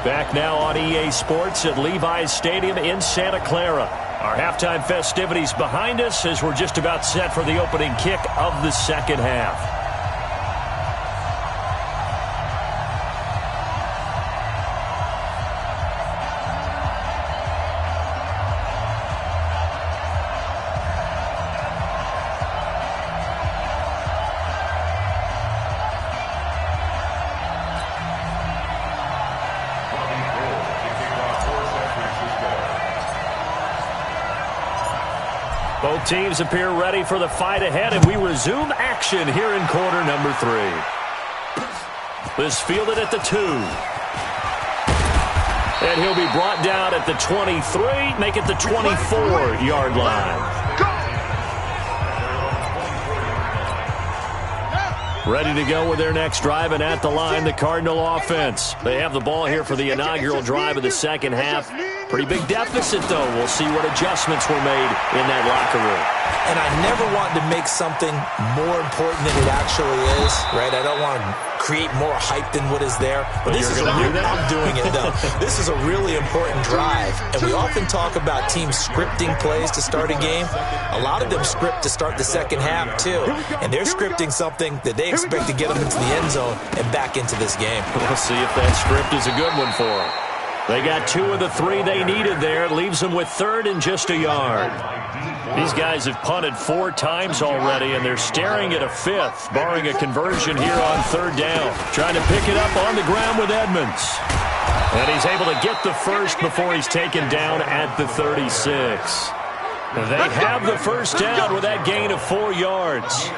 Back now on EA Sports at Levi's Stadium in Santa Clara. Our halftime festivities behind us as we're just about set for the opening kick of the second half. Both teams appear ready for the fight ahead, and we resume action here in quarter number 3. This fielded at the 2. And he'll be brought down at the 23, make it the 24-yard line. Ready to go with their next drive, and at the line, the Cardinal offense. They have the ball here for the inaugural drive of the second half. Pretty big deficit, though. We'll see what adjustments were made in that locker room. And I never want to make something more important than it actually is, right? I don't want to create more hype than what is there. But this is I'm doing it, though. This is a really important drive. And we often talk about teams scripting plays to start a game. A lot of them script to start the second half, too. And they're scripting something that they expect to get them into the end zone and back into this game. We'll see if that script is a good one for them. They got 2 of the 3 they needed there. It leaves them with third and just a yard. These guys have punted 4 times already, and they're staring at a 5th, barring a conversion here on third down. Trying to pick it up on the ground with Edmonds. And he's able to get the first before he's taken down at the 36. They have the first down with that gain of 4 yards.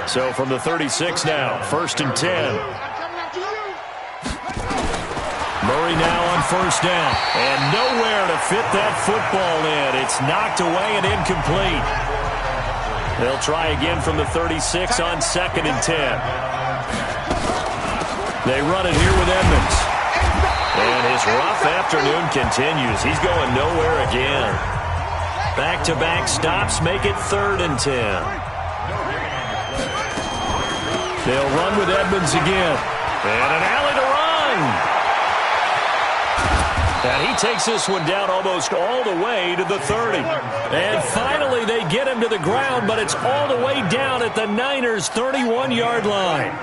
So from the 36 now, 1st and 10. Murray now on first down, and nowhere to fit that football in. It's knocked away and incomplete. They'll try again from the 36 on 2nd and 10. They run it here with Edmonds. And his rough afternoon continues. He's going nowhere again. Back-to-back stops make it 3rd and 10. They'll run with Edmonds again. And an alley to run. And he takes this one down almost all the way to the 30. And finally they get him to the ground, but it's all the way down at the Niners' 31-yard line.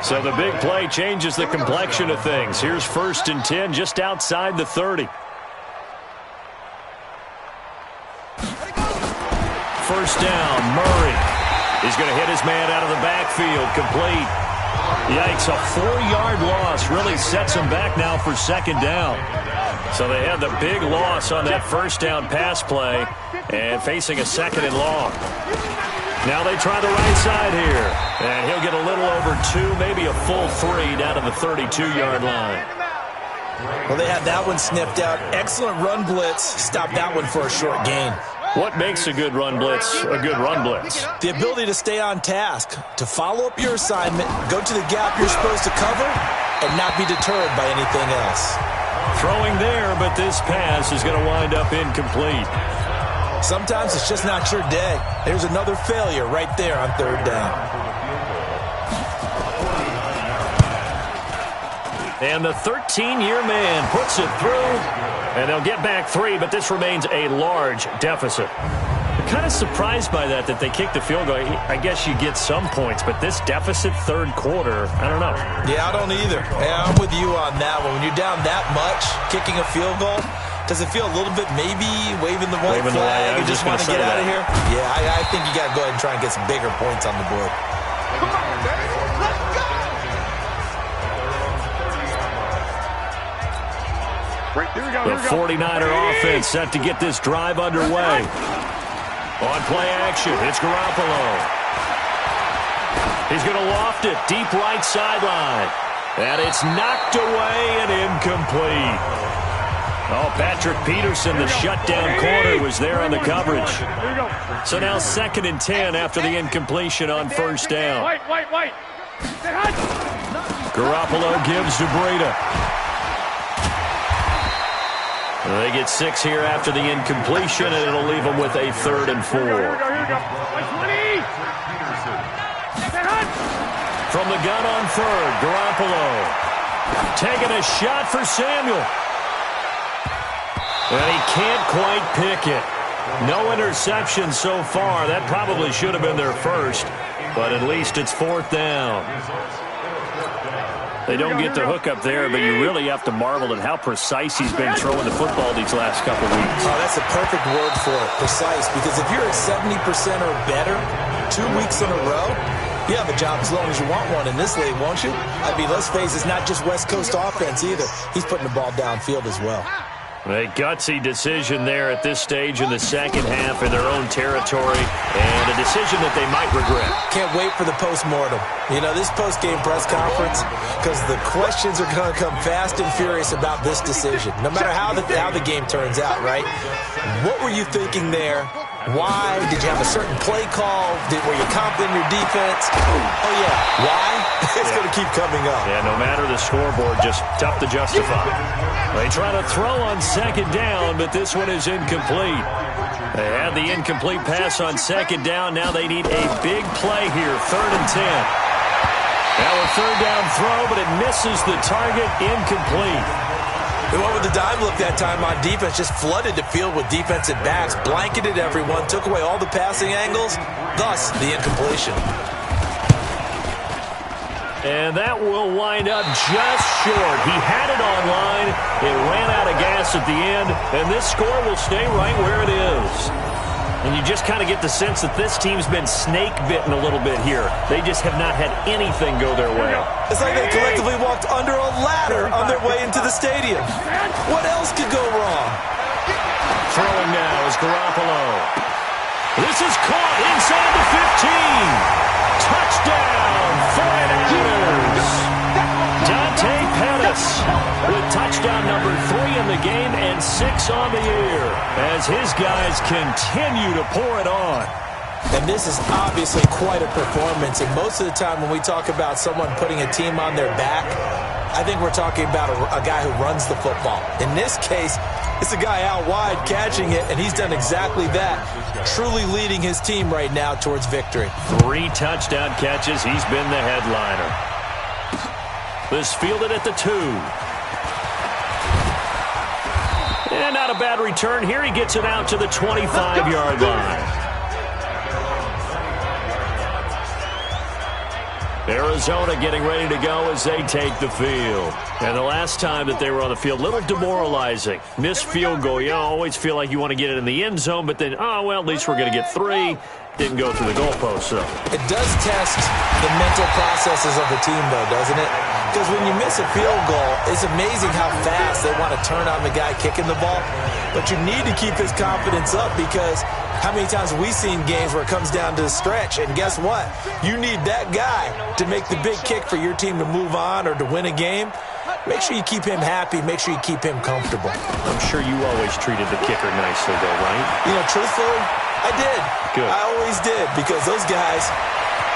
So the big play changes the complexion of things. Here's 1st and 10 just outside the 30. First down, Murray. He's going to hit his man out of the backfield, complete. Yikes, a 4-yard loss really sets him back now for 2nd down. So they had the big loss on that first down pass play and facing a 2nd and long. Now they try the right side here. And he'll get a little over 2, maybe a full 3 down to the 32-yard line. Well, they had that one sniffed out. Excellent run blitz. Stop that one for a short gain. What makes a good run blitz a good run blitz? The ability to stay on task, to follow up your assignment, go to the gap you're supposed to cover, and not be deterred by anything else. Throwing there, but this pass is going to wind up incomplete. Sometimes it's just not your day. There's another failure right there on 3rd down. And the 13-year man puts it through, and they'll get back 3, but this remains a large deficit. I'm kind of surprised by that they kicked the field goal. I guess you get some points, but this deficit 3rd quarter, I don't know. Yeah, I don't either. Yeah, I'm with you on that one. When you're down that much, kicking a field goal, does it feel a little bit maybe waving the white flag and just want to get out of here? Yeah, I think you got to go ahead and try and get some bigger points on the board. Come on, baby. Let's go! Right, here we go, the 49er offense set to get this drive underway. On play action, it's Garoppolo. He's going to loft it deep right sideline. And it's knocked away and incomplete. Oh, Patrick Peterson, the shutdown corner, was there on the coverage. So now 2nd and 10 after the incompletion on first down. White. Garoppolo gives to Breida. They get 6 here after the incompletion, and it'll leave them with a 3rd and 4. Here we go. From the gun on 3rd, Garoppolo. Taking a shot for Samuel. And he can't quite pick it. No interception so far. That probably should have been their first, but at least it's 4th down. They don't get the hook up there, but you really have to marvel at how precise he's been throwing the football these last couple weeks. Oh, that's a perfect word for it, precise, because if you're at 70% or better 2 weeks in a row, you have a job as long as you want one in this league, won't you? I mean, let's face it, it's not just West Coast offense either. He's putting the ball downfield as well. A gutsy decision there at this stage in the second half in their own territory, and a decision that they might regret. Can't wait for the postmortem. You know, this post-game press conference, because the questions are going to come fast and furious about this decision, no matter how the game turns out, right? What were you thinking there? Why? Did you have a certain play call? Were you confident in your defense? Oh, yeah. Why? It's going to keep coming up. Yeah, no matter the scoreboard, just tough to justify. They try to throw on second down, but this one is incomplete. They had the incomplete pass on second down. Now they need a big play here, 3rd and 10. Now a 3rd down throw, but it misses the target, incomplete. They went with the dime look that time on defense, just flooded the field with defensive backs, blanketed everyone, took away all the passing angles, thus the incompletion. And that will wind up just short. He had it online. It ran out of gas at the end, and this score will stay right where it is. And you just kind of get the sense that this team's been snake-bitten a little bit here. They just have not had anything go their way. It's like they collectively walked under a ladder on their way into the stadium. What else could go wrong? Throwing now is Garoppolo. This is caught inside the 15. Touchdown, 49ers. Dante Pettis with touchdown number 3 in the game and 6 on the year as his guys continue to pour it on. And this is obviously quite a performance. And most of the time when we talk about someone putting a team on their back, I think we're talking about a guy who runs the football. In this case, it's a guy out wide catching it, and he's done exactly that, truly leading his team right now towards victory. 3 touchdown catches. He's been the headliner. This fielded at the 2. And not a bad return. Here he gets it out to the 25-yard line. Arizona getting ready to go as they take the field. And the last time that they were on the field, a little demoralizing. Missed field goal. You always feel like you want to get it in the end zone, but then, oh, well, at least we're going to get 3. Didn't go through the goalpost, though. It does test the mental processes of the team, though, doesn't it? Because when you miss a field goal, it's amazing how fast they want to turn on the guy kicking the ball. But you need to keep his confidence up because how many times have we seen games where it comes down to the stretch? And guess what? You need that guy to make the big kick for your team to move on or to win a game. Make sure you keep him happy. Make sure you keep him comfortable. I'm sure you always treated the kicker nicely, though, right? You know, truthfully, I did. Good. I always did because those guys,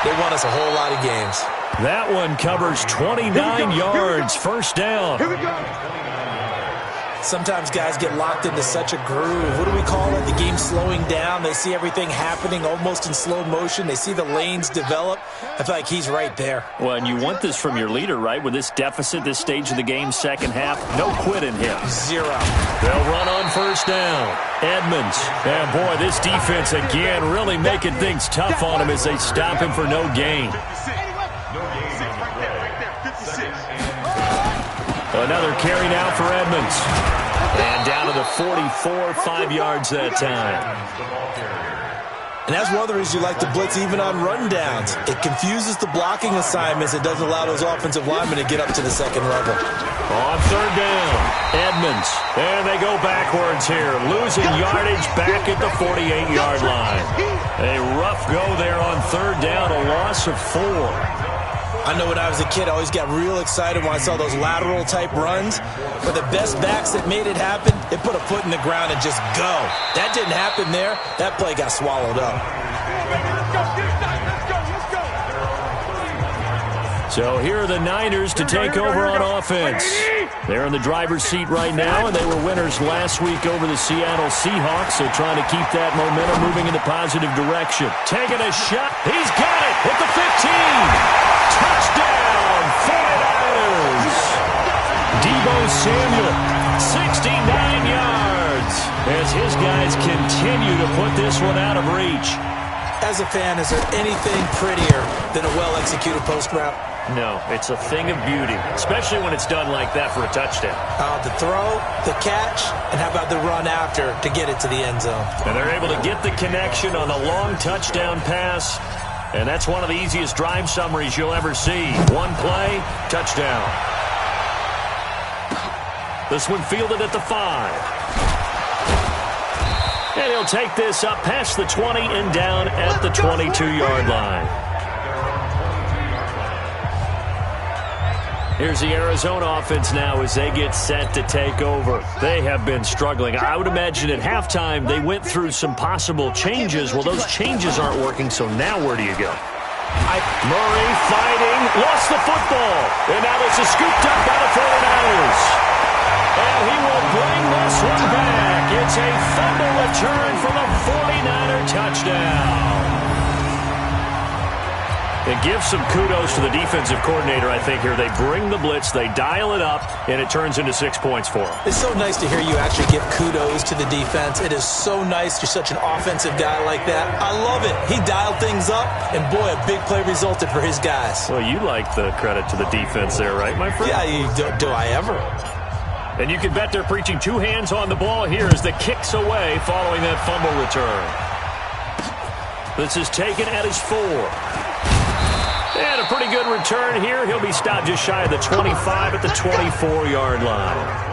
they won us a whole lot of games. That one covers 29 yards, 1st down. Here we go. Sometimes guys get locked into such a groove. What do we call it? The game slowing down. They see everything happening almost in slow motion. They see the lanes develop. I feel like he's right there. Well, and you want this from your leader, right? With this deficit, this stage of the game, second half, no quit in him. 0. They'll run on 1st down. Edmonds. And, boy, this defense, again, really making things tough on him as they stop him for no gain. Another carry now for Edmonds. And down to the 44, 5 yards that time. And that's one of the reasons you like to blitz even on rundowns. It confuses the blocking assignments. It doesn't allow those offensive linemen to get up to the second level. On 3rd down, Edmonds. And they go backwards here. Losing yardage back at the 48-yard line. A rough go there on 3rd down, a loss of 4. I know when I was a kid, I always got real excited when I saw those lateral-type runs. But the best backs that made it happen, they put a foot in the ground and just go. That didn't happen there. That play got swallowed up. So here are the Niners to take over on offense. They're in the driver's seat right now, and they were winners last week over the Seattle Seahawks, so trying to keep that momentum moving in the positive direction. Taking a shot. He's got it at the 15. Touchdown, 49ers. Samuel, 69 yards, as his guys continue to put this one out of reach. As a fan, is there anything prettier than a well-executed post route? No, it's a thing of beauty, especially when it's done like that for a touchdown. The throw, the catch, and how about the run after to get it to the end zone? And they're able to get the connection on the long touchdown pass, and that's one of the easiest drive summaries you'll ever see. One play, touchdown. This one fielded at the 5. And he'll take this up past the 20 and down at the 22-yard line. Here's the Arizona offense now as they get set to take over. They have been struggling. I would imagine at halftime they went through some possible changes. Well, those changes aren't working, so now where do you go? Murray fighting, lost the football. And now this is scooped up by the 49ers. And he will bring this one back. It's a fumble return for the 49er touchdown. It gives some kudos to the defensive coordinator, I think, here. They bring the blitz, they dial it up, and it turns into 6 points for them. It's so nice to hear you actually give kudos to the defense. It is so nice. You're such an offensive guy like that. I love it. He dialed things up, and boy, a big play resulted for his guys. Well, you like the credit to the defense there, right, my friend? Yeah, do I ever? And you can bet they're preaching two hands on the ball here as the kick's away following that fumble return. This is taken at his 4. And a pretty good return here. He'll be stopped just shy of the 25 at the 24-yard line.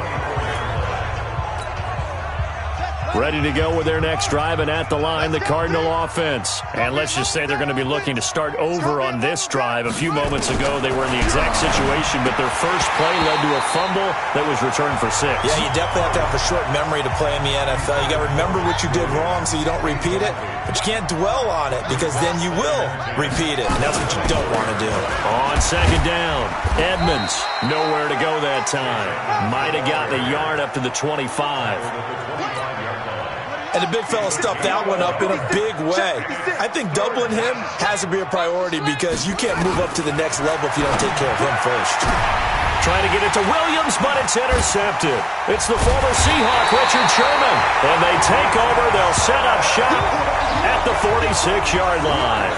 Ready to go with their next drive, and at the line, the Cardinal offense. And let's just say they're going to be looking to start over on this drive. A few moments ago, they were in the exact situation, but their first play led to a fumble that was returned for 6. Yeah, you definitely have to have a short memory to play in the NFL. You got to remember what you did wrong so you don't repeat it, but you can't dwell on it because then you will repeat it, and that's what you don't want to do. On second down, Edmonds, nowhere to go that time. Might have gotten a yard up to the 25. And the big fella stuffed that one up in a big way. I think doubling him has to be a priority because you can't move up to the next level if you don't take care of him first. Trying to get it to Williams, but it's intercepted. It's the former Seahawk, Richard Sherman. And they take over. They'll set up shop at the 46-yard line.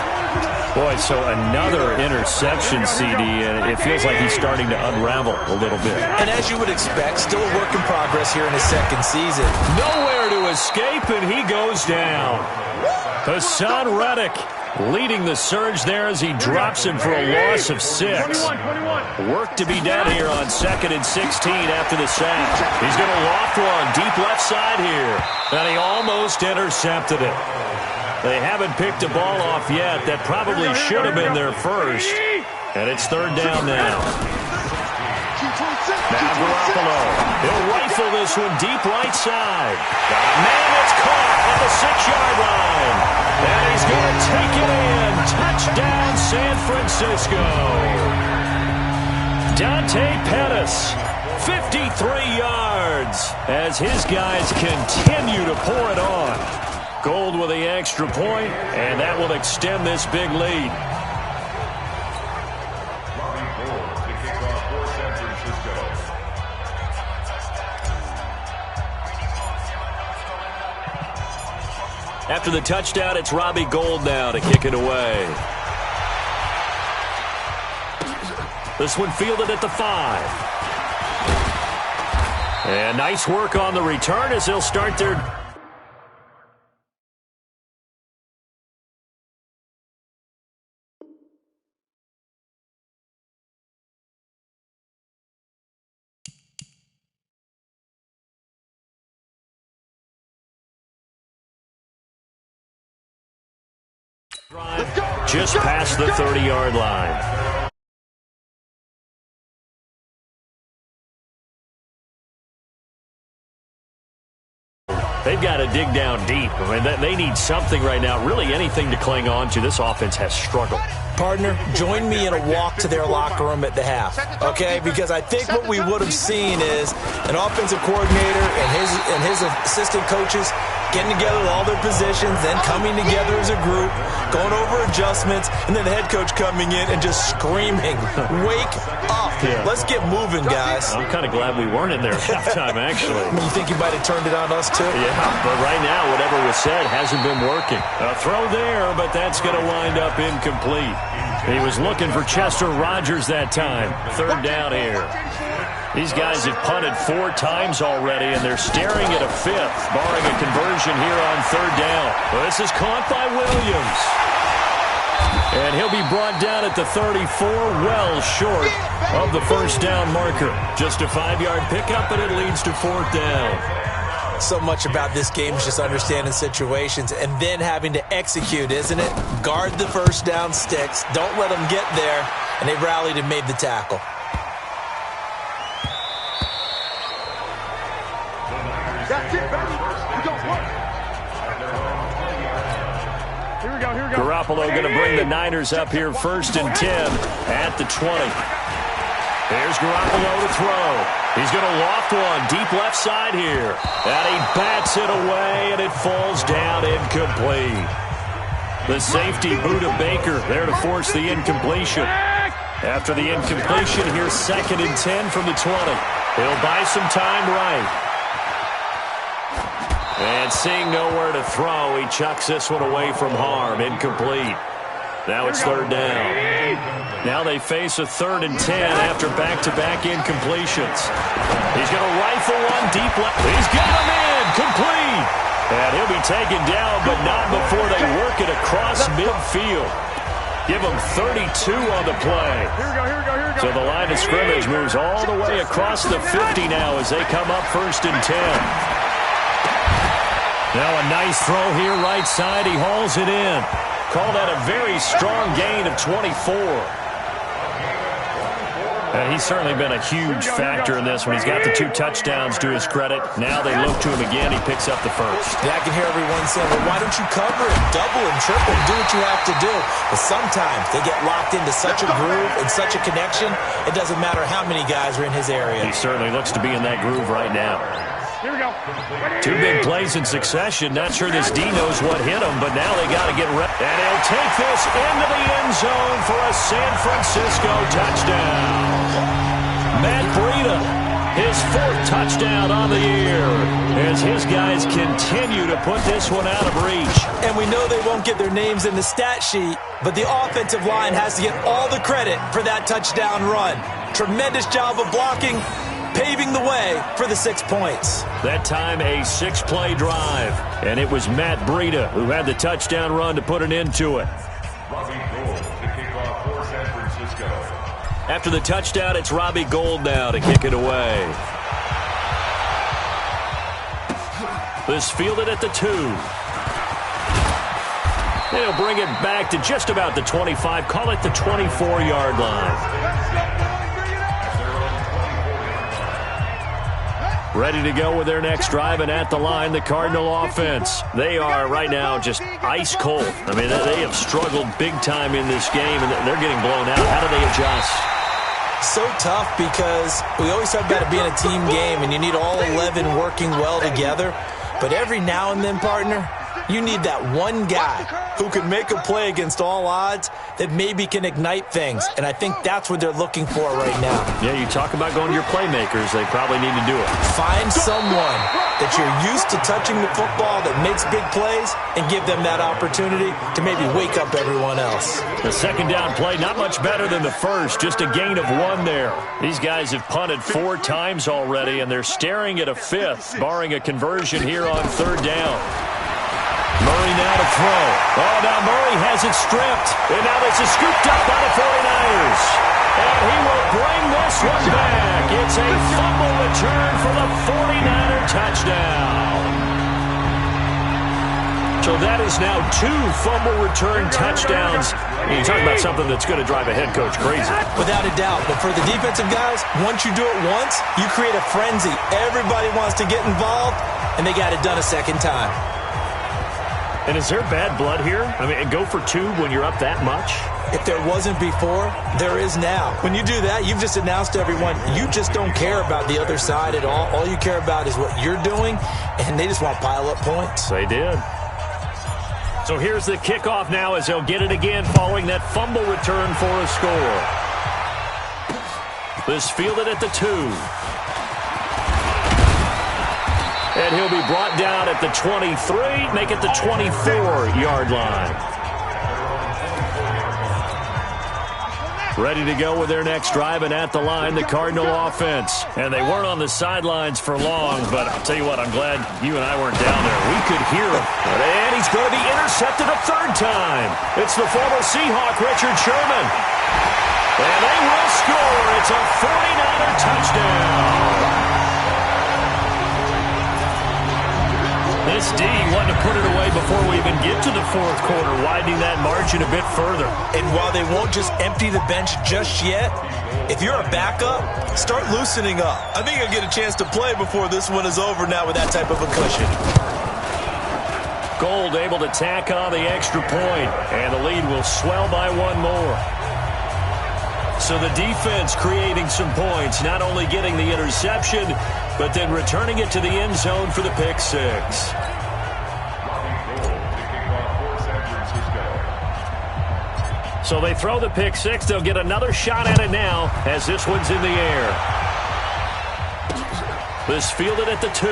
Boy, so another interception, CD, and it feels like he's starting to unravel a little bit. And as you would expect, still a work in progress here in his second season. Nowhere to escape, and he goes down. Hassan Reddick leading the surge there as he drops him for a loss of 6. Work to be done here on 2nd and 16 after the sack. He's going to loft one deep left side here, and he almost intercepted it. They haven't picked a ball off yet. That probably should have been their first. And it's third down now. Now Garoppolo. He'll rifle this one deep right side. Got a man that's caught at the 6-yard line. And he's going to take it in. Touchdown, San Francisco. Dante Pettis, 53 yards, as his guys continue to pour it on. Gold with the extra point, and that will extend this big lead. After the touchdown, it's Robbie Gould now to kick it away. This one fielded at the 5. And nice work on the return as they'll start their... just past the 30-yard line. They've got to dig down deep. I mean, they need something right now, really anything to cling on to. This offense has struggled. Partner, join me in a walk to their locker room at the half, okay? Because I think what we would have seen is an offensive coordinator and his assistant coaches getting together with all their positions, then coming together as a group, going over adjustments, and then the head coach coming in and just screaming, wake up. Yeah. Let's get moving, guys. I'm kind of glad we weren't in there at halftime, actually. You think he might have turned it on us, too? Yeah, but right now, whatever was said hasn't been working. A throw there, but that's going to wind up incomplete. He was looking for Chester Rogers that time. Third down here. These guys have punted 4 times already, and they're staring at a 5th, barring a conversion here on third down. Well, this is caught by Williams. And he'll be brought down at the 34, well short of the first down marker. Just a 5-yard pickup, and it leads to 4th down. So much about this game is just understanding situations and then having to execute, isn't it? Guard the first down sticks. Don't let them get there. And they rallied and made the tackle. That's it, baby. We got one. Here we go, here we go. Garoppolo going to bring the Niners up here 1st and 10 at the 20. There's Garoppolo to throw. He's going to loft one deep left side here. And he bats it away, and it falls down incomplete. The safety, Budda Baker, there to force the incompletion. After the incompletion, here's 2nd and 10 from the 20. He'll buy some time right. And seeing nowhere to throw, he chucks this one away from harm. Incomplete. Now it's 3rd down. Now they face a 3rd and 10 after back-to-back incompletions. He's going to rifle one deep left. He's got him in. Complete. And he'll be taken down, but not before they work it across midfield. Give him 32 on the play. So the line of scrimmage moves all the way across the 50 now as they come up 1st and 10. Now a nice throw here right side. He hauls it in. Call that a very strong gain of 24. And he's certainly been a huge factor in this when he's got the 2 touchdowns to his credit. Now they look to him again. He picks up the 1st. Yeah, I can hear everyone saying, well, why don't you cover it, double and triple, do what you have to do. But sometimes they get locked into such a groove and such a connection, it doesn't matter how many guys are in his area. He certainly looks to be in that groove right now. Here we go. 2 big plays in succession. Not sure this D knows what hit him, but now they got to get ready. And he'll take this into the end zone for a San Francisco touchdown. Matt Breida, his 4th touchdown on the year, as his guys continue to put this one out of reach. And we know they won't get their names in the stat sheet, but the offensive line has to get all the credit for that touchdown run. Tremendous job of blocking, paving the way for the 6 points. That time a 6-play drive, and it was Matt Breida who had the touchdown run to put an end to it. After the touchdown, it's Robbie Gould now to kick it away. This fielded at the 2. They'll bring it back to just about the 25, call it the 24-yard line. Ready to go with their next drive, and at the line, the Cardinal offense. They are right now just ice cold. I mean, they have struggled big time in this game, and they're getting blown out. How do they adjust? So tough because we always talk about it being a team game, and you need all 11 working well together. But every now and then, partner, you need that one guy who can make a play against all odds that maybe can ignite things. And I think that's what they're looking for right now. Yeah, you talk about going to your playmakers. They probably need to do it. Find someone that you're used to touching the football that makes big plays and give them that opportunity to maybe wake up everyone else. The 2nd down play, not much better than the 1st. Just a gain of 1 there. These guys have punted 4 times already, and they're staring at a 5th, barring a conversion here on 3rd down. Murray now to throw. Oh, now Murray has it stripped. And now this is scooped up by the 49ers. And he will bring this one back. It's a fumble return for the 49er touchdown. So that is now 2 fumble return touchdowns. You're talking about something that's going to drive a head coach crazy. Without a doubt. But for the defensive guys, once you do it once, you create a frenzy. Everybody wants to get involved, and they got it done a 2nd time. And is there bad blood here? I mean, go for 2 when you're up that much? If there wasn't before, there is now. When you do that, you've just announced to everyone, you just don't care about the other side at all. All you care about is what you're doing, and they just want to pile up points. They did. So here's the kickoff now as they'll get it again following that fumble return for a score. This fielded at the 2. And he'll be brought down at the 23, make it the 24-yard line. Ready to go with their next drive, and at the line, the Cardinal offense. And they weren't on the sidelines for long, but I'll tell you what, I'm glad you and I weren't down there. We could hear him. And he's going to be intercepted a third time. It's the former Seahawk, Richard Sherman. And they will score. It's a 49er touchdown. This D wanting to put it away before we even get to the fourth quarter, widening that margin a bit further. And while they won't just empty the bench just yet, if you're a backup, start loosening up. I think you'll get a chance to play before this one is over now with that type of a cushion. Gold able to tack on the extra point, and the lead will swell by one more. So the defense creating some points, not only getting the interception, but then returning it to the end zone for the pick six. So they throw the pick six. They'll get another shot at it now as this one's in the air. This fielded at the 2.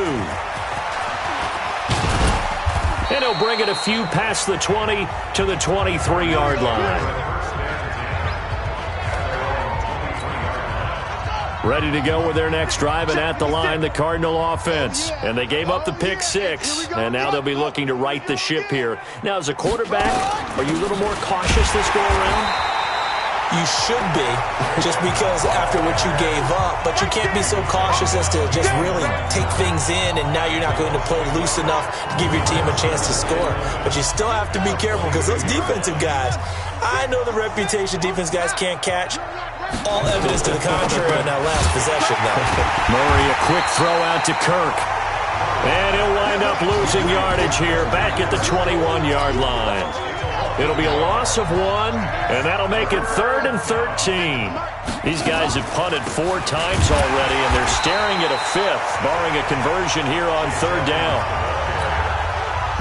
And he'll bring it a few past the 20 to the 23-yard line. Ready to go with their next drive, and at the line, the Cardinal offense. And they gave up the pick six, and now they'll be looking to right the ship here. Now, as a quarterback, are you a little more cautious this go-around? You should be, just because after what you gave up, but you can't be so cautious as to just really take things in, and now you're not going to play loose enough to give your team a chance to score. But you still have to be careful, because those defensive guys, I know the reputation defense guys can't catch. All evidence to the contrary on that last possession, though. Murray, a quick throw out to Kirk. And he'll wind up losing yardage here, back at the 21-yard line. It'll be a loss of 1, and that'll make it 3rd and 13. These guys have punted 4 times already, and they're staring at a 5th, barring a conversion here on 3rd down.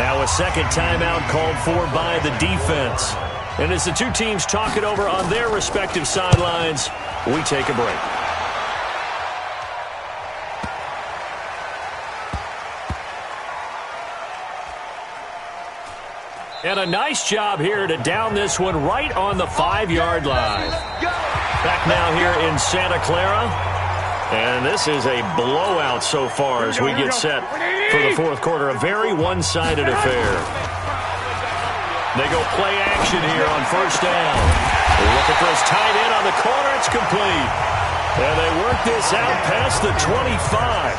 Now a second timeout called for by the defense. And as the two teams talk it over on their respective sidelines, we take a break. And a nice job here to down this one right on the 5-yard line. Back now here in Santa Clara. And this is a blowout so far as we get set for the fourth quarter. A very one-sided affair. They go play action here on first down. Looking for his tight end on the corner. It's complete. And they work this out past the 25.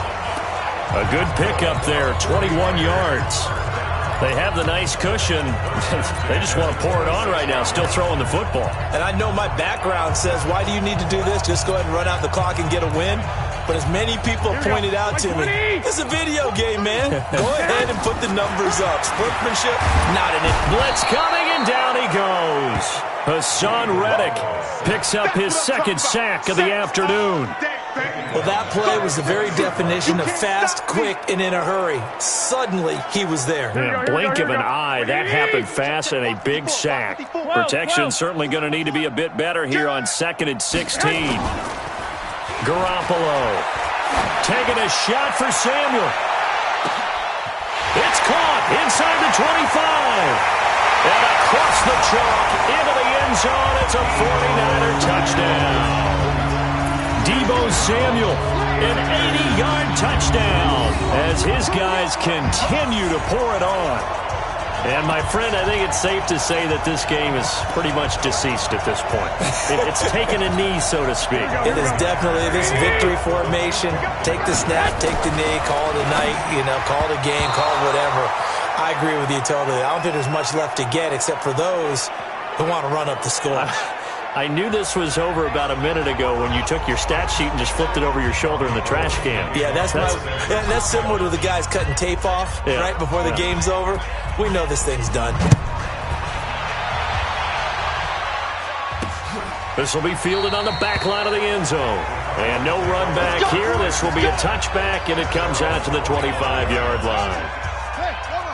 A good pickup there, 21 yards. They have the nice cushion. They just want to pour it on right now, still throwing the football. And I know my background says, why do you need to do this? Just go ahead and run out the clock and get a win. But as many people pointed out to me, it's a video game, man. Go ahead and put the numbers up. Sportsmanship, not in it. Blitz coming, and down he goes. Hassan Reddick picks up his second sack of the afternoon. Well, that play was the very definition of fast, quick, and in a hurry. Suddenly, he was there. Yeah, blink of an eye. That happened fast, and a big sack. Protection certainly going to need to be a bit better here on 2nd and 16. Garoppolo taking a shot for Samuel. It's caught inside the 25. And across the chalk into the end zone. It's a 49er touchdown. Deebo Samuel, an 80-yard touchdown as his guys continue to pour it on. And, my friend, I think it's safe to say that this game is pretty much deceased at this point. It's taken a knee, so to speak. It is definitely this victory formation. Take the snap, take the knee, call it a night, call it a game, call it whatever. I agree with you totally. I don't think there's much left to get except for those who want to run up the score. I knew this was over about a minute ago when you took your stat sheet and just flipped it over your shoulder in the trash can. Yeah, that's similar to the guys cutting tape off right before the game's over. We know this thing's done. This will be fielded on the back line of the end zone. And no run back here. This will be a touchback, and it comes out to the 25-yard line.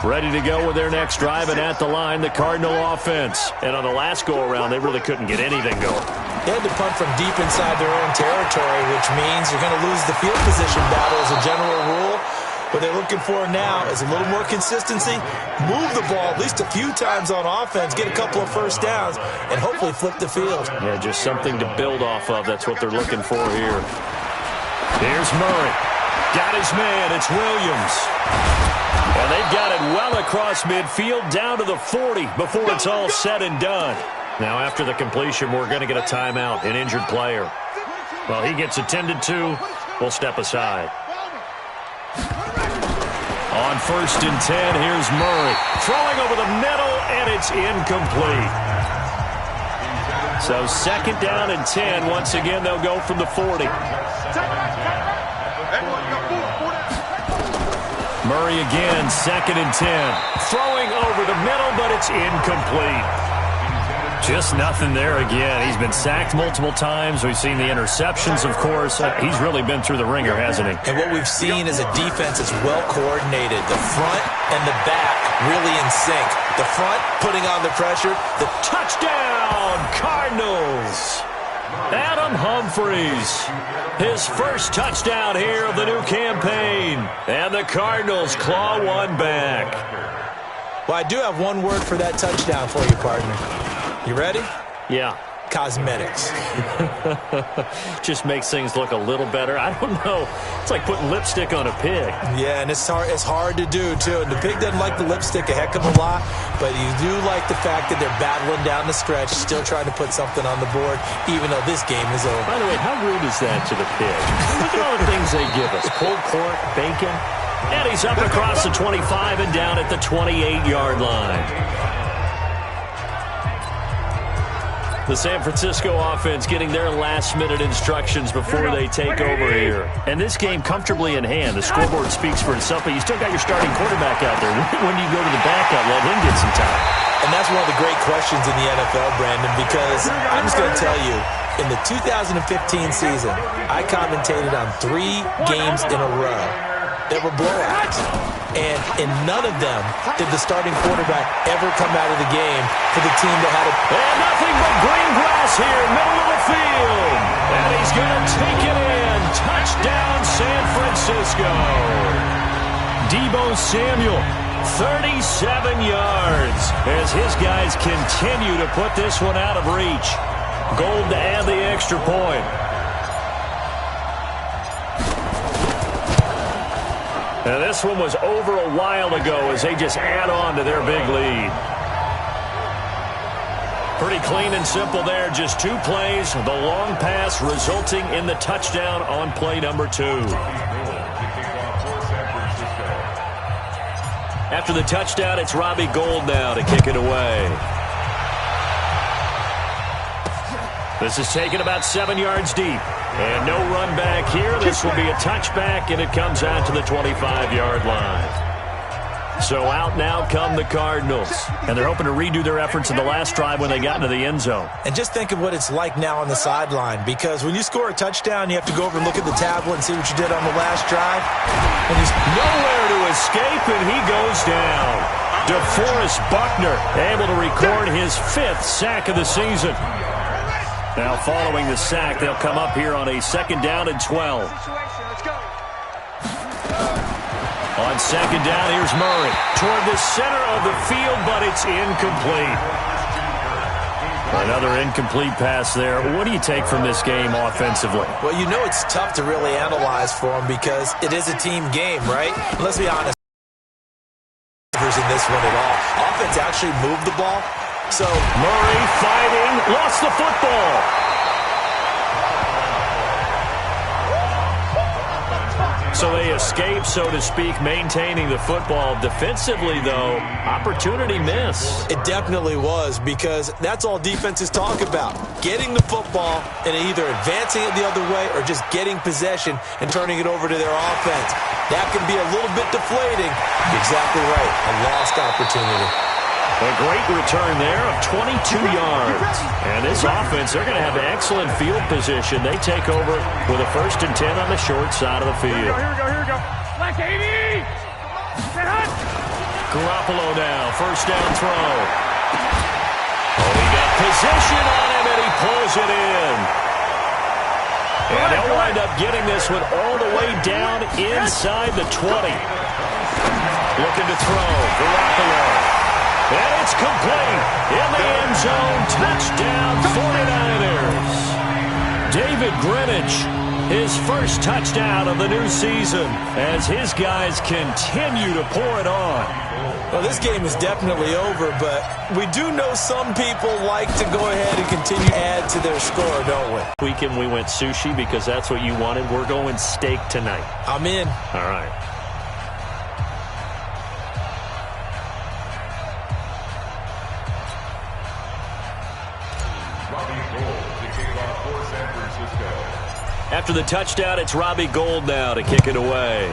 Ready to go with their next drive, and at the line, the Cardinal offense. And on the last go-around, they really couldn't get anything going. They had to punt from deep inside their own territory, which means you're going to lose the field position battle as a general rule. What they're looking for now is a little more consistency, move the ball at least a few times on offense, get a couple of first downs, and hopefully flip the field. Yeah, just something to build off of. That's what they're looking for here. Here's Murray. Got his man. It's Williams. And they've got it well across midfield down to the 40 before it's all said and done. Now, after the completion, we're going to get a timeout, an injured player. Well, he gets attended to. We'll step aside. On 1st and 10, here's Murray. Throwing over the middle, and it's incomplete. So 2nd down and 10. Once again, they'll go from the 40. Murray again, 2nd and 10. Throwing over the middle, but it's incomplete. Just nothing there again. He's been sacked multiple times. We've seen the interceptions, of course. He's really been through the ringer, hasn't he? And what we've seen is a defense that's well coordinated. The front and the back really in sync. The front putting on the pressure. The touchdown, Cardinals. Adam Humphries, his first touchdown here of the new campaign. And the Cardinals claw one back. Well, I do have one word for that touchdown for you, partner. You ready? Yeah. Cosmetics. Just makes things look a little better. I don't know. It's like putting lipstick on a pig. Yeah, and it's hard to do, too. And the pig doesn't like the lipstick a heck of a lot, but you do like the fact that they're battling down the stretch, still trying to put something on the board, even though this game is over. By the way, how rude is that to the pig? Look at all the things they give us. Pulled pork, bacon. And he's up across the 25 and down at the 28-yard line. The San Francisco offense getting their last-minute instructions before they take over here. And this game comfortably in hand. The scoreboard speaks for itself, but you still got your starting quarterback out there. When do you go to the backup, let him get some time? And that's one of the great questions in the NFL, Brandon, because I'm just going to tell you, in the 2015 season, I commentated on 3 games in a row that were blowouts. And in none of them did the starting quarterback ever come out of the game for the team that had a... And nothing but green grass here, middle of the field. And he's going to take it in. Touchdown, San Francisco. Deebo Samuel, 37 yards, as his guys continue to put this one out of reach. Gold to add the extra point. Now, this one was over a while ago as they just add on to their big lead. Pretty clean and simple there. Just 2 plays. The long pass resulting in the touchdown on play number 2. After the touchdown, it's Robbie Gould now to kick it away. This is taken about 7 yards deep. And no run back here. This will be a touchback, and it comes out to the 25-yard line. So out now come the Cardinals. And they're hoping to redo their efforts in the last drive when they got into the end zone. And just think of what it's like now on the sideline, because when you score a touchdown, you have to go over and look at the tablet and see what you did on the last drive. And he's nowhere to escape, and he goes down. DeForest Buckner able to record his 5th sack of the season. Now, following the sack, they'll come up here on a 2nd down and 12. On 2nd down, here's Murray. Toward the center of the field, but it's incomplete. Another incomplete pass there. What do you take from this game offensively? Well, you know it's tough to really analyze for them because it is a team game, right? Let's be honest. In this one at all. Offense actually moved the ball. So Murray fighting, lost the football. So they escape, so to speak, maintaining the football. Defensively, though, opportunity miss. It definitely was, because that's all defenses talk about. Getting the football and either advancing it the other way or just getting possession and turning it over to their offense. That can be a little bit deflating. Exactly right. A lost opportunity. A great return there of 22 yards. And this offense, they're going to have excellent field position. They take over with a 1st and 10 on the short side of the field. Here we go. Black 80! Garoppolo now, first down throw. Oh, he got position on him, and he pulls it in. And they'll wind up getting this one all the way down inside the 20. Looking to throw, Garoppolo. And it's complete. In the end zone, touchdown 49ers. David Greenwich, his first touchdown of the new season as his guys continue to pour it on. Well, this game is definitely over, but we do know some people like to go ahead and continue to add to their score, don't we? Weekend we went sushi because that's what you wanted. We're going steak tonight. I'm in. All right. After the touchdown, it's Robbie Gould now to kick it away.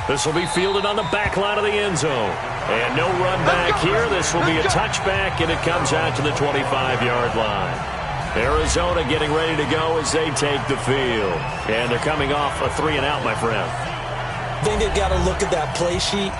This will be fielded on the back line of the end zone. And no run back here. This will be a touchback, and it comes out to the 25-yard line. Arizona getting ready to go as they take the field. And they're coming off a 3-and-out, my friend. I think they've got to look at that play sheet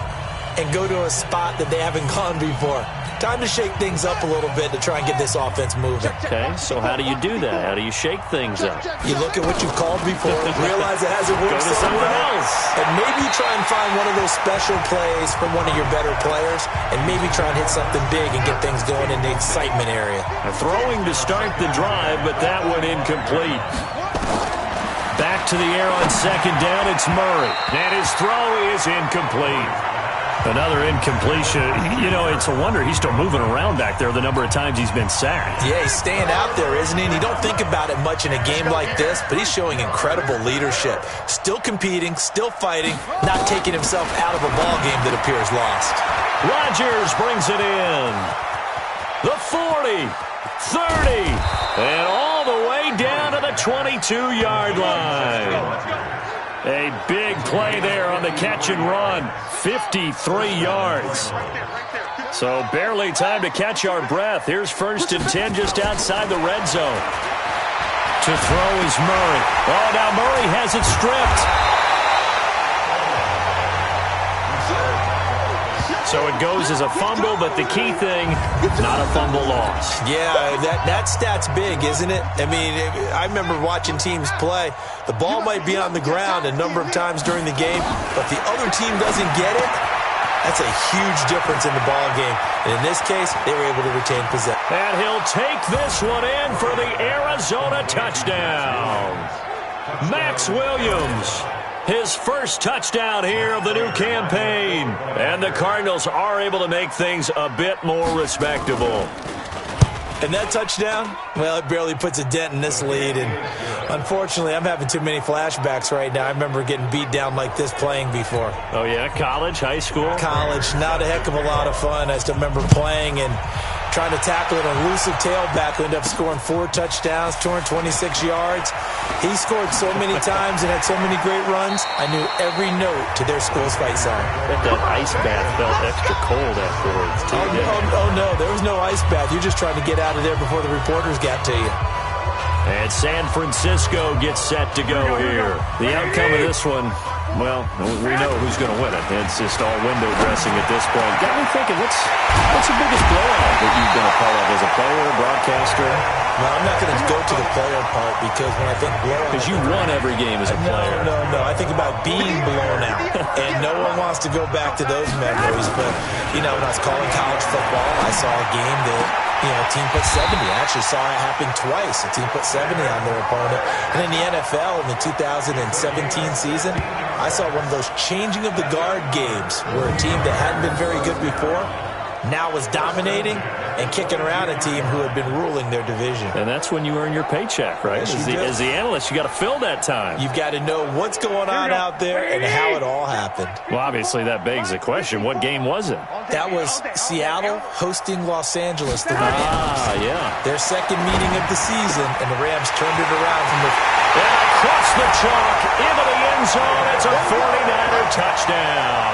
and go to a spot that they haven't gone before. Time to shake things up a little bit to try and get this offense moving. Okay, so how do you do that? How do you shake things up? You look at what you've called before, realize it hasn't worked Go to something else. and maybe try and find one of those special plays from one of your better players, and maybe try and hit something big and get things going in the excitement area. Throwing to start the drive, but that one incomplete. Back to the air on second down, it's Murray. And his throw is incomplete. Another incompletion. You know, it's a wonder he's still moving around back there the number of times he's been sacked. Yeah, he's staying out there, isn't he? And you don't think about it much in a game like this, but he's showing incredible leadership. Still competing, still fighting, not taking himself out of a ball game that appears lost. Rodgers brings it in. The 40, 30, and all the way down to the 22-yard line. A big play there on the catch and run. 53 yards. So barely time to catch our breath. Here's first and 10 just outside the red zone. To throw is Murray. Oh, now Murray has it stripped. So it goes as a fumble, but the key thing, not a fumble loss. Yeah, that stat's big, isn't it? I mean, I remember watching teams play. The ball might be on the ground a number of times during the game, but if the other team doesn't get it, that's a huge difference in the ball game. And in this case, they were able to retain possession. And he'll take this one in for the Arizona touchdown. Max Williams. His first touchdown here of the new campaign. And the Cardinals are able to make things a bit more respectable. And that touchdown, well, it barely puts a dent in this lead. And unfortunately, I'm having too many flashbacks right now. I remember getting beat down like this playing before. Oh, yeah? College, high school? College, not a heck of a lot of fun. I still remember playing and trying to tackle an elusive tailback who ended up scoring 4 touchdowns, 226 yards. He scored so many times and had so many great runs, I knew every note to their school's fight song. Bet that ice bath felt extra cold afterwards, too, oh, no, there was no ice bath. You're just trying to get out of there before the reporters got to you. And San Francisco gets set to go here. The outcome of this one, well, we know who's going to win it. It's just all window dressing at this point. Got me thinking, what's the biggest blowout that you've been a part of as a player, broadcaster? Well, I'm not going to go to the player part because when I think blowout... Because you won every game as a player. No. I think about being blown out. And no one wants to go back to those memories. But, you know, when I was calling college football, I saw a game that, you know, a team put 70. I actually saw it happen twice. A team put 70 on their opponent. And in the NFL, in the 2017 season, I saw one of those changing of the guard games where a team that hadn't been very good before now was dominating and kicking around a team who had been ruling their division. And that's when you earn your paycheck, right? As the analyst, you got to fill that time. You've got to know what's going on out there and how it all happened. Well, obviously, that begs the question, what game was it? That was Seattle hosting Los Angeles, the Rams. Ah, yeah. Their second meeting of the season, and the Rams turned it around from the... And across the chalk, into the end zone, it's a 49er touchdown.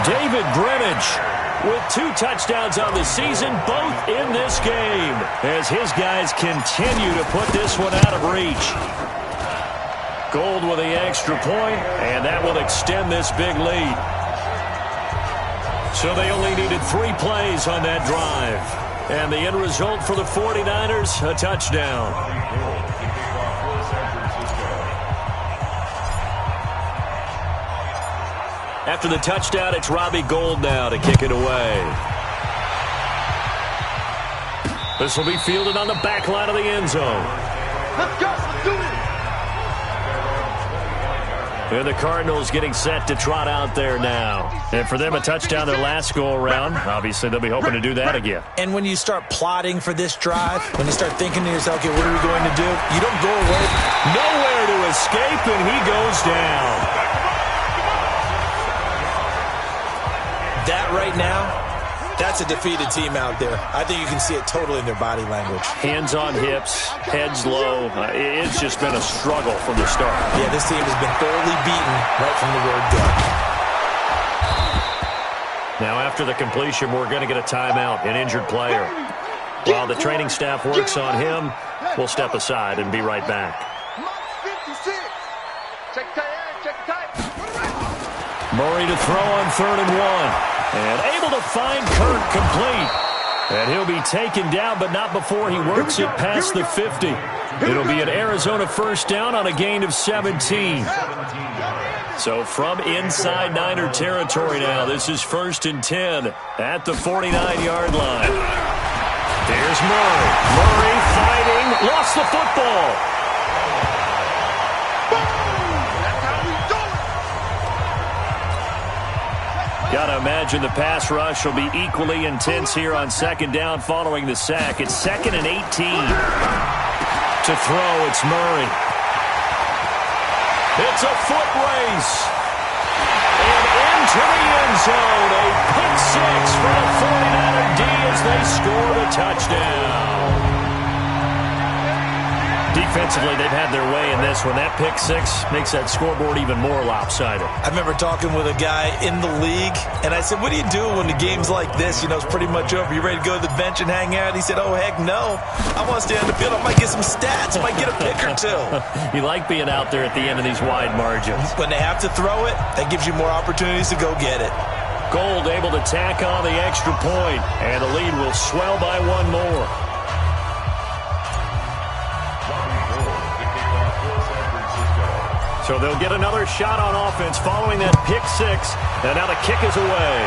David Greenwich with 2 touchdowns on the season, both in this game, as his guys continue to put this one out of reach. Gold with the extra point, and that will extend this big lead. So they only needed 3 plays on that drive. And the end result for the 49ers, a touchdown. After the touchdown, it's Robbie Gould now to kick it away. This will be fielded on the back line of the end zone. Let's go. Let's do it. And the Cardinals getting set to trot out there now. And for them, a touchdown their last go-around. Obviously, they'll be hoping to do that again. And when you start plotting for this drive, when you start thinking to yourself, okay, what are we going to do? You don't go away. Nowhere to escape, and he goes down. That right now, that's a defeated team out there. I think you can see it totally in their body language. Hands on hips, heads low. It's just been a struggle from the start. Yeah, this team has been thoroughly beaten right from the word go. Now, after the completion, we're going to get a timeout, an injured player. While the training staff works on him, we'll step aside and be right back. Murray to throw on 3rd and 1. And able to find Kirk complete. And he'll be taken down, but not before he works it past the 50. It'll be an Arizona first down on a gain of 17. So from inside Niner territory now, this is 1st and 10 at the 49-yard line. There's Murray. Murray fighting, lost the football. Got to imagine the pass rush will be equally intense here on 2nd down following the sack. It's 2nd and 18. To throw, it's Murray. It's a foot race. And into the end zone. A pick 6 for the 49er D as they score the touchdown. Defensively, they've had their way in this one. That pick 6 makes that scoreboard even more lopsided. I remember talking with a guy in the league, and I said, what do you do when the game's like this? You know, it's pretty much over. You ready to go to the bench and hang out? He said, oh, heck no. I want to stay on the field. I might get some stats. I might get a pick or 2. You like being out there at the end of these wide margins. When they have to throw it, that gives you more opportunities to go get it. Gould able to tack on the extra point, and the lead will swell by 1 more. So they'll get another shot on offense following that pick 6. And now the kick is away.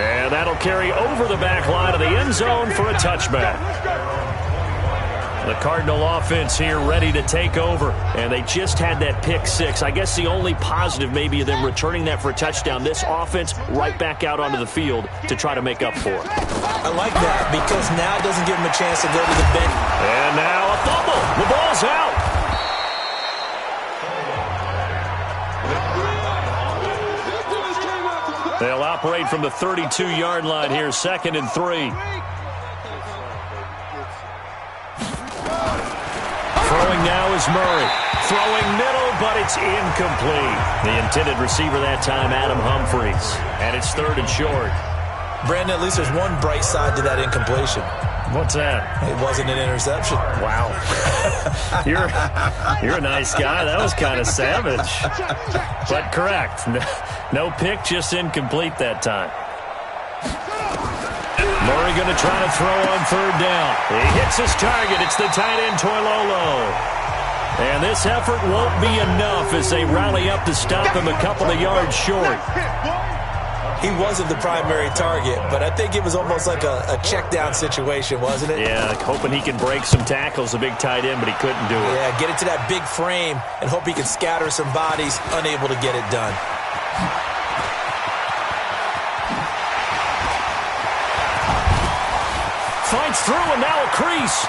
And that'll carry over the back line of the end zone for a touchback. The Cardinal offense here ready to take over. And they just had that pick 6. I guess the only positive maybe of them returning that for a touchdown. This offense right back out onto the field to try to make up for it. I like that because now it doesn't give them a chance to go to the bench. And now a fumble. The ball's out. They'll operate from the 32-yard line here, 2nd and 3. Throwing now is Murray. Throwing middle, but it's incomplete. The intended receiver that time, Adam Humphries. And it's 3rd and short. Brandon, at least there's one bright side to that incompletion. What's that? It wasn't an interception. Wow. You're a nice guy. That was kind of savage. But correct. No pick, just incomplete that time. Murray going to try to throw on 3rd down. He hits his target. It's the tight end, Toilolo. And this effort won't be enough as they rally up to stop him a couple of yards short. He wasn't the primary target, but I think it was almost like a check-down situation, wasn't it? Yeah, hoping he can break some tackles, a big tight end, but he couldn't do it. Yeah, get it to that big frame and hope he can scatter some bodies, unable to get it done. Finds through and now a crease.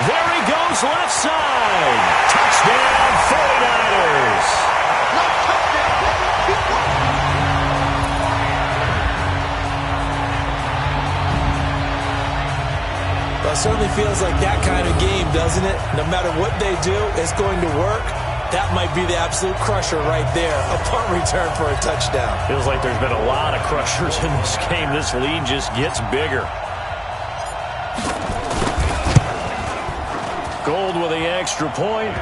There he goes, left side. Touchdown, 49ers. Well, it certainly feels like that kind of game, doesn't it? No matter what they do, it's going to work. That might be the absolute crusher right there. A punt return for a touchdown. Feels like there's been a lot of crushers in this game. This lead just gets bigger. Gold with the extra point,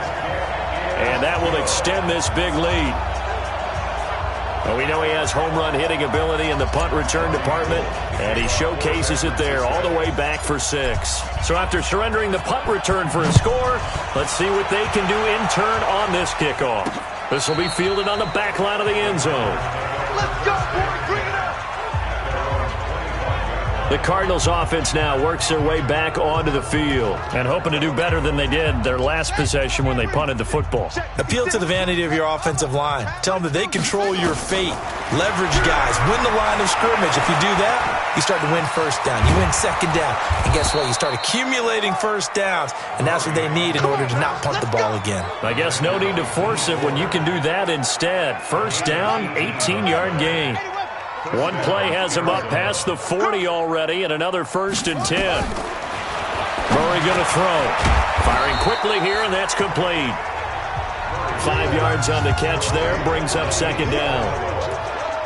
and that will extend this big lead. Well, we know he has home run hitting ability in the punt return department, and he showcases it there all the way back for 6. So after surrendering the punt return for a score, let's see what they can do in turn on this kickoff. This will be fielded on the back line of the end zone. Let's go, boys. Bring it up. The Cardinals offense now works their way back onto the field and hoping to do better than they did their last possession when they punted the football. Appeal to the vanity of your offensive line. Tell them that they control your fate. Leverage guys. Win the line of scrimmage. If you do that, you start to win first down. You win second down. And guess what? You start accumulating first downs, and that's what they need in order to not punt the ball again. I guess no need to force it when you can do that instead. First down, 18-yard gain. One play has him up past the 40 already, and another 1st and 10. Murray going to throw. Firing quickly here, and that's complete. 5 yards on the catch there, brings up 2nd down.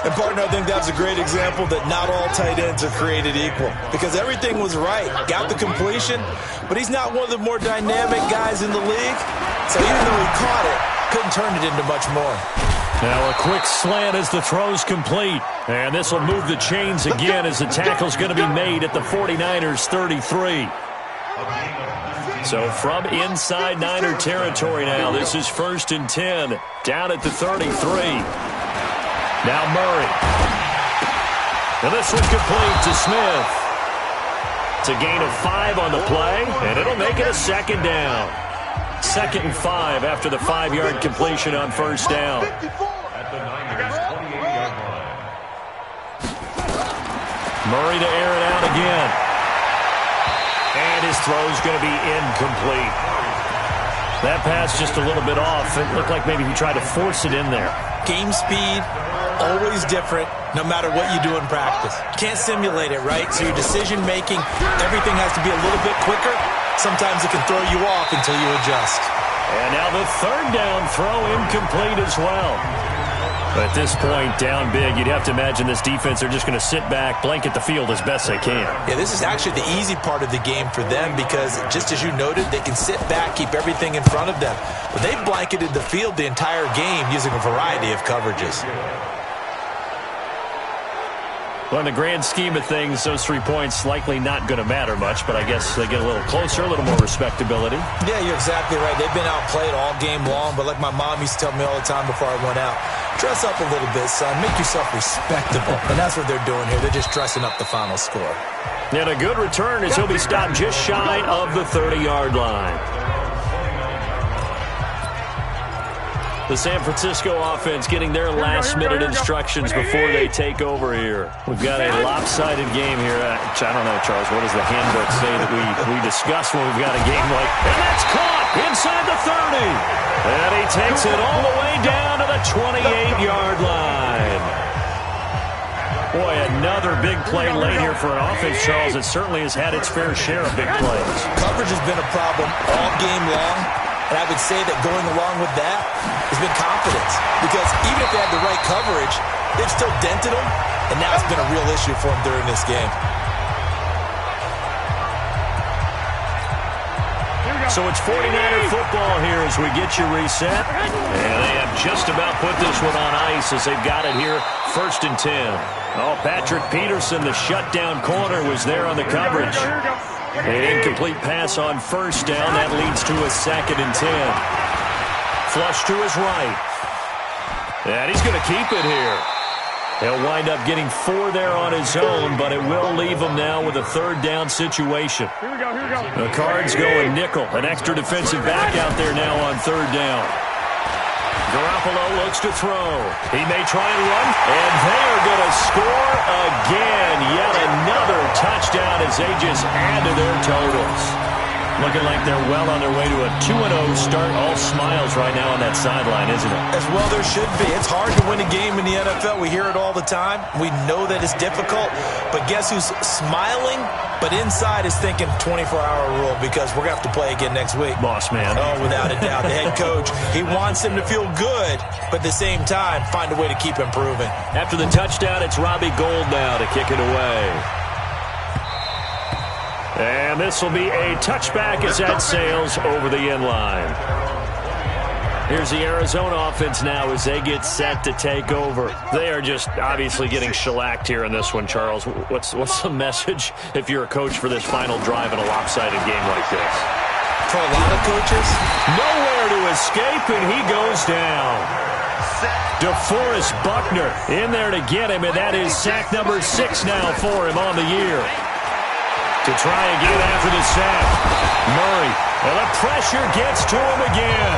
And, partner, I think that's a great example that not all tight ends are created equal, because everything was right. Got the completion, but he's not one of the more dynamic guys in the league. So even though he caught it, couldn't turn it into much more. Now a quick slant as the throw's complete. And this will move the chains again as the tackle's going to be made at the 49ers 33. So from inside Niner territory now, this is 1st and 10. Down at the 33. Now Murray. And this one's complete to Smith. It's a gain of 5 on the play, and it'll make it a 2nd down. 2nd and 5 after the 5-yard completion on 1st down. Murray to air it out again. And his throw's going to be incomplete. That pass just a little bit off. It looked like maybe he tried to force it in there. Game speed, always different, no matter what you do in practice. Can't simulate it, right? So your decision-making, everything has to be a little bit quicker. Sometimes it can throw you off until you adjust. And now the 3rd down throw incomplete as well. But at this point, down big, you'd have to imagine this defense are just going to sit back, blanket the field as best they can. Yeah, this is actually the easy part of the game for them because, just as you noted, they can sit back, keep everything in front of them. But they've blanketed the field the entire game using a variety of coverages. Well, in the grand scheme of things, those 3 points likely not going to matter much, but I guess they get a little closer, a little more respectability. Yeah, you're exactly right. They've been outplayed all game long, but like my mom used to tell me all the time before I went out, dress up a little bit, son. Make yourself respectable. And that's what they're doing here. They're just dressing up the final score. And a good return as he'll be stopped just shy of the 30-yard line. The San Francisco offense getting their last-minute instructions before they take over here. We've got a lopsided game here. I don't know, Charles, what does the handbook say that we discuss when we've got a game like... And that's caught inside the 30. And he takes it all the way down to the 28-yard line. Boy, another big play late here for an offense, Charles. It certainly has had its fair share of big plays. Coverage has been a problem all game long. And I would say that going along with that has been confidence. Because even if they had the right coverage, they've still dented them. And now it's been a real issue for them during this game. So it's 49er football here as we get you reset. And they have just about put this one on ice as they've got it here, 1st and 10. Oh, Patrick Peterson, the shutdown corner, was there on the coverage. An incomplete pass on 1st down. That leads to a 2nd and 10. Flush to his right. And he's going to keep it here. He'll wind up getting 4 there on his own, but it will leave him now with a 3rd down situation. Here we go. The Cards going nickel. An extra defensive back out there now on 3rd down. Garoppolo looks to throw. He may try and run, and they are going to score again. Yet another touchdown as they just add to their totals. Looking like they're well on their way to a 2-0 start. All smiles right now on that sideline, isn't it? As well there should be. It's hard to win a game in the NFL. We hear it all the time. We know that it's difficult. But guess who's smiling? But inside is thinking 24-hour rule because we're going to have to play again next week. Boss man. Oh, without a doubt. The head coach, he wants him to feel good, but at the same time, find a way to keep improving. After the touchdown, it's Robbie Gould now to kick it away. And this will be a touchback as that sails over the end line. Here's the Arizona offense now as they get set to take over. They are just obviously getting shellacked here in this one, Charles. What's the message if you're a coach for this final drive in a lopsided game like this? For a lot of coaches, nowhere to escape, and he goes down. DeForest Buckner in there to get him, and that is sack number 6 now for him on the year. To try again after the sack. Murray, and the pressure gets to him again.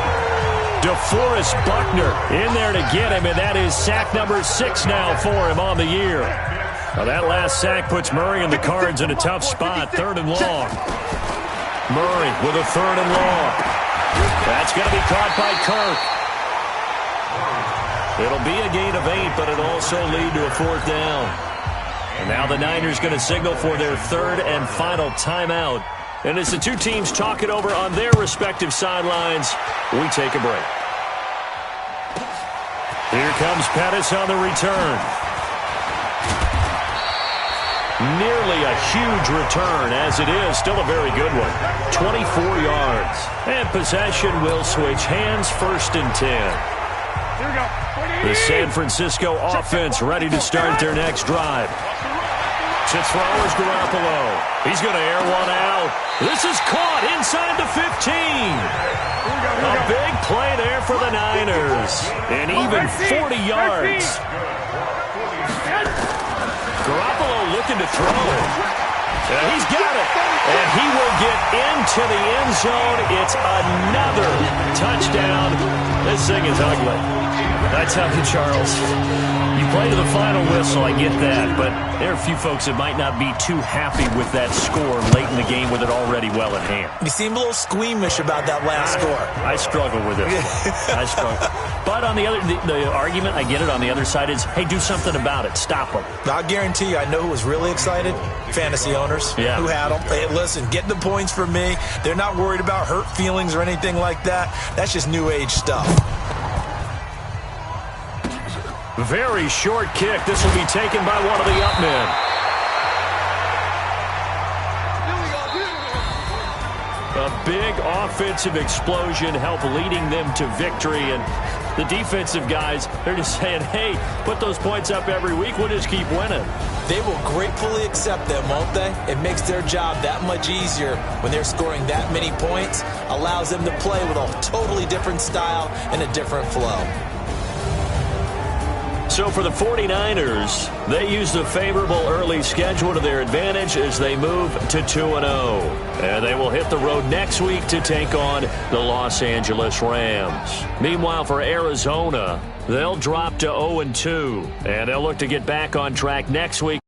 DeForest Buckner in there to get him, and that is sack number 6 now for him on the year. Now that last sack puts Murray and the Cards in a tough spot, 3rd and long. Murray with a 3rd and long. That's going to be caught by Kirk. It'll be a gain of 8, but it'll also lead to a 4th down. And now the Niners going to signal for their 3rd and final timeout. And as the two teams talk it over on their respective sidelines, we take a break. Here comes Pettis on the return. Nearly a huge return, as it is. Still a very good one. 24 yards. And possession will switch hands, 1st and 10. Here we go. The San Francisco offense ready to start their next drive. To throw is Garoppolo. He's going to air one out. This is caught inside the 15. A big play there for the Niners. And even 40 yards. Garoppolo looking to throw. And he's got it. And he will get into the end zone. It's another touchdown. This thing is ugly. I tell you, Charles, you play to the final whistle, I get that, but there are a few folks that might not be too happy with that score late in the game with it already well at hand. You seem a little squeamish about that last score. I struggle with it. I struggle. But on the other, the argument, I get it, on the other side is, hey, do something about it. Stop them. I'll guarantee you, I know who was really excited. Fantasy owners who had them. Hey, listen, get the points for me. They're not worried about hurt feelings or anything like that. That's just new age stuff. Very short kick. This will be taken by one of the up men. A big offensive explosion helped leading them to victory. And the defensive guys, they're just saying, hey, put those points up every week. We'll just keep winning. They will gratefully accept them, won't they? It makes their job that much easier when they're scoring that many points. Allows them to play with a totally different style and a different flow. So for the 49ers, they use the favorable early schedule to their advantage as they move to 2-0. And they will hit the road next week to take on the Los Angeles Rams. Meanwhile, for Arizona, they'll drop to 0-2. And they'll look to get back on track next week.